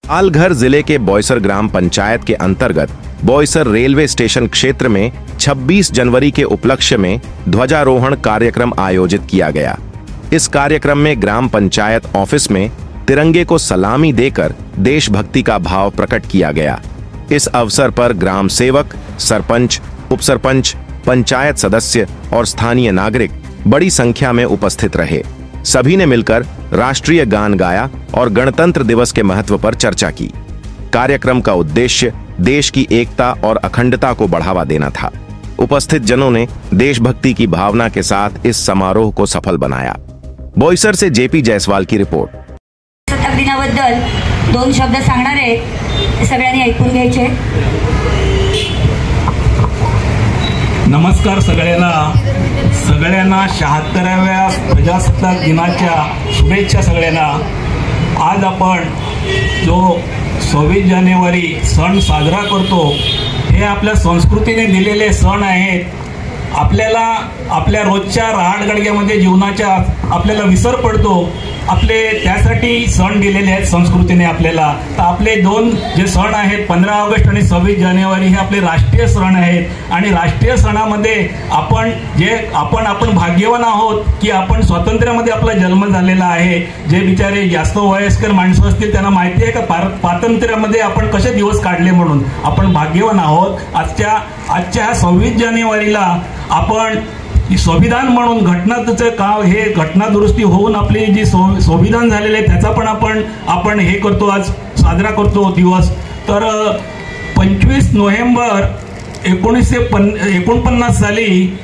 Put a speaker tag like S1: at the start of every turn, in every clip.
S1: पालघर जिले के बोईसर ग्राम पंचायत के अंतर्गत Boisar railway station क्षेत्र में 26 जनवरी के उपलक्ष्य में ध्वजारोहण कार्यक्रम आयोजित किया गया। इस कार्यक्रम में ग्राम पंचायत ऑफिस में तिरंगे को सलामी देकर देशभक्ति का भाव प्रकट किया गया। इस अवसर पर ग्राम सेवक, सरपंच, उपसरपंच, पंचायत सदस्य और स्थानीय नागरिक बड़ी संख्या में उपस्थित रहे। सभी ने मिलकर राष्ट्रीय गान गाया और गणतंत्र दिवस के महत्व पर चर्चा की। कार्यक्रम का उद्देश्य देश की एकता और अखंडता को बढ़ावा देना था। उपस्थित जनों ने देशभक्ति की भावना के साथ इस समारोह को सफल बनाया। बोईसर से जेपी जायसवाल की रिपोर्ट।
S2: प्रजासत्ताक दिनाबद्दल 2 शब्द सांगणार आहे, सगळ्यांनी ऐकून घ्यायचे।
S3: नमस्कार सगळ्यांना 76व्या प्रजासत्ताक दिनाच्या शुभेच्छा सगळ्यांना। आज आपण जो 26 जानेवारी सण साजरा करतो, हे आपल्या संस्कृतीने दिलेले सण आहेत। आपल्याला आपल्या रोजच्या रहाटगडग्यामध्ये जीवनाच्या आपल्याला विसर पडतो। आपले त्यासाठी सण दिलेले आहेत संस्कृतीने आपल्याला। तर आपले 2 जे सण आहेत 15 ऑगस्ट आणि 26 जानेवारी हे आपले राष्ट्रीय सण आहेत। आणि राष्ट्रीय सणामध्ये आपण भाग्यवान आहोत की आपण स्वातंत्र्यामध्ये आपला जन्म झालेला आहे। जे बिचारे जास्त वयस्कर माणसं असतील त्यांना माहिती आहे का स्वातंत्र्यामध्ये आपण कसे दिवस काढले, म्हणून आपण भाग्यवान आहोत। आजच्या 26 जानेवारीला आपण संविधान म्हणून घटनाचं काम, हे घटना दुरुस्ती होऊन आपली जी संविधान झालेले आहे त्याचा पण आपण हे करतो, आज साजरा करतो दिवस। तर 25 नोव्हेंबर 1949 साली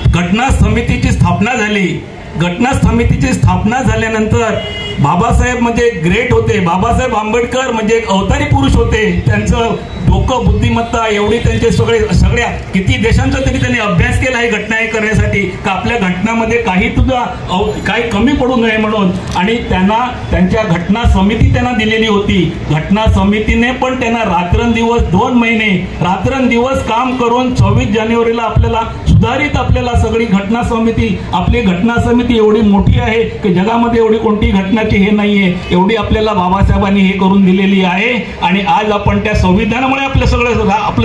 S3: घटना समितीची स्थापना झाली। घटना समितीची स्थापना झाल्यानंतर बाबासाहेब म्हणजे ग्रेट होते। बाबासाहेब आंबेडकर म्हणजे एक अवतारी पुरुष होते। त्यांचं डोकं, बुद्धिमत्ता एवढी त्यांचे सगळ्या किती देशांचा तरी त्यांनी अभ्यास केला आहे घटना हे करण्यासाठी, का आपल्या घटनामध्ये काही सुद्धा काही कमी पडू नये म्हणून। आणि त्यांच्या घटना समिती त्यांना दिलेली होती। घटना समितीने पण त्यांना रात्रंदिवस 2 महिने रात्रंदिवस काम करून 26 जानेवारीला आपल्याला सुधारित आपल्याला सगळी घटना समिती, आपली घटना समिती एवढी मोठी आहे की जगामध्ये एवढी कोणती घटनाची हे नाहीये, एवढी आपल्याला बाबासाहेबांनी हे करून दिलेली आहे। आणि आज आपण त्या संविधानामुळे आपलं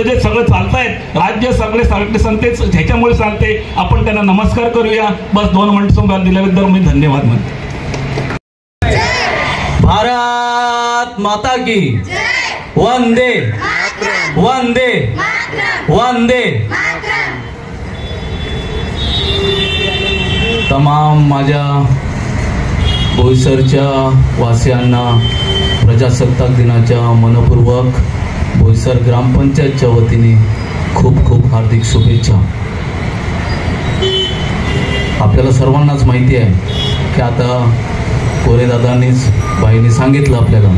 S3: जे सगळं चालतायत राज्य सगळे संतेच ह्याच्यामुळे चालते। आपण त्यांना नमस्कार करूया। बस 2 मिनिट संवाद दिल्याबद्दल मी धन्यवाद म्हणतो।
S4: भारत माता की वंदे वंदे वंदे। तमाम माझ्या बोईसरच्या वासियांना प्रजासत्ताक दिनाच्या मनपूर्वक बोईसर ग्रामपंचायतच्या वतीने खूप खूप हार्दिक शुभेच्छा। आपल्याला सर्वांनाच माहिती आहे की आता कोरेदादांनीच बाईंनी सांगितलं आपल्याला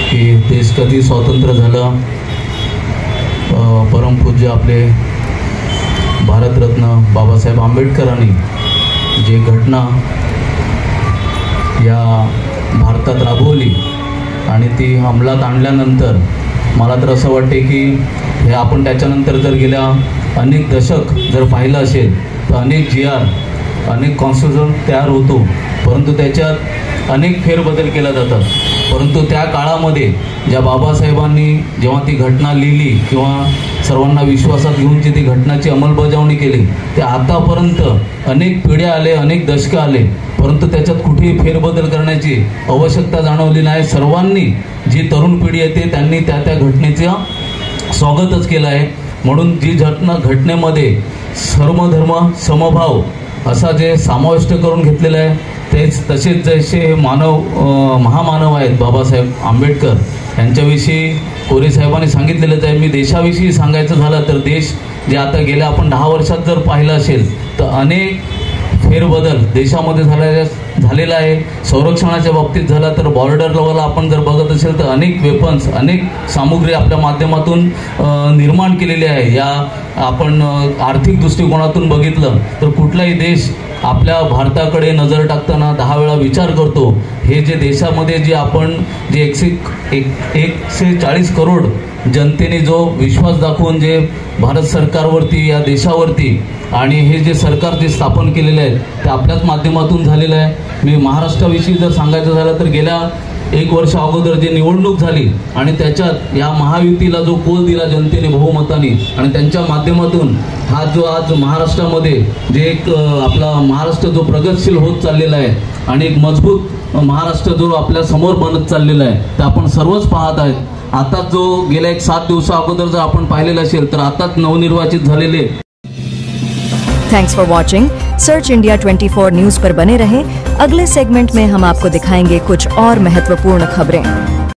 S4: की देश कधी स्वतंत्र झाला। परमपूज्य आपले भारतरत्न बाबासाहेब आंबेडकरांनी जे घटना या भारतात राबवली आणि ती अंमलात आणल्यानंतर मला तर असं वाटते की हे आपण त्याच्यानंतर जर गेल्या अनेक दशक जर पाहिलं असेल तर अनेक GR, अनेक कॉन्स्टिट्यूशन तयार होतो, परंतु त्याच्यात अनेक फेरबदल केल्या जातात। परंतु त्या काळामध्ये ज्या बाबासाहेबांनी जेव्हा ती घटना लिहिली किंवा सर्वांना विश्वासात घेऊन जी ती घटनाची अंमलबजावणी केली, ते आतापर्यंत अनेक पिढ्या आले, अनेक दशकं आले, परंतु त्याच्यात कुठेही फेरबदल करण्याची आवश्यकता जाणवली नाही। सर्वांनी जी तरुण पिढी येते त्यांनी त्या घटनेचं स्वागतच केलं आहे। म्हणून जी घटनेमध्ये सर्वधर्म समभाव असा जे समाविष्ट करून घेतलेलं आहे, तसेच जसे महामानव आहेत बाबासाहेब आंबेडकर यांच्याविषयी कोरे साहेबांनी सांगितलेलंच आहे। मी देशाविषयी सांगायचं झालं तर देश जे आता गेल्या आपण 10 वर्षात जर पाहिलं असेल तर अनेक फेरबदल देशामध्ये झालेला आहे। संरक्षणाच्या बाबतीत झाला तर बॉर्डर लेवलला आपण जर बघत असेल तर अनेक वेपन्स, अनेक सामुग्री आपल्या माध्यमातून निर्माण केलेली आहे। या आपण आर्थिक दृष्टिकोनातून बघितलं तर कुठलाही देश आपल्या भारताकडे नजर टाकताना 10 वेळा विचार करतो। हे जे देशामध्ये जे आपण जे 140 करोड जनतेने जो विश्वास दाखवून जे भारत सरकारवरती या देशावरती आणि हे जे सरकार जे स्थापन केलेले आहे ते आपल्याच माध्यमातून झालेलं आहे। मी महाराष्ट्राविषयी जर सांगायचं झालं तर गेल्या 1 वर्ष अगोदर जी निवडणूक झाली आणि त्याच्यात या महायुतीला जो कोल दिला जनतेने बहुमताने आणि त्यांच्या माध्यमातून हा जो आज महाराष्ट्रामध्ये जे एक आपला महाराष्ट्र जो प्रगतशील होत चाललेला आहे आणि एक मजबूत महाराष्ट्र जो आपल्या समोर बनत चाललेला आहे ते आपण सर्वच पाहत आहेत। आता जो गेल्या 7 दिवसा अगोदर जर आपण पाहिलेलं असेल तर आताच नवनिर्वाचित झालेले।
S5: Thanks for watching. Search India 24 news पर बने रहें। अगले सेगमेंट में हम आपको दिखाएंगे कुछ और महत्वपूर्ण खबरें।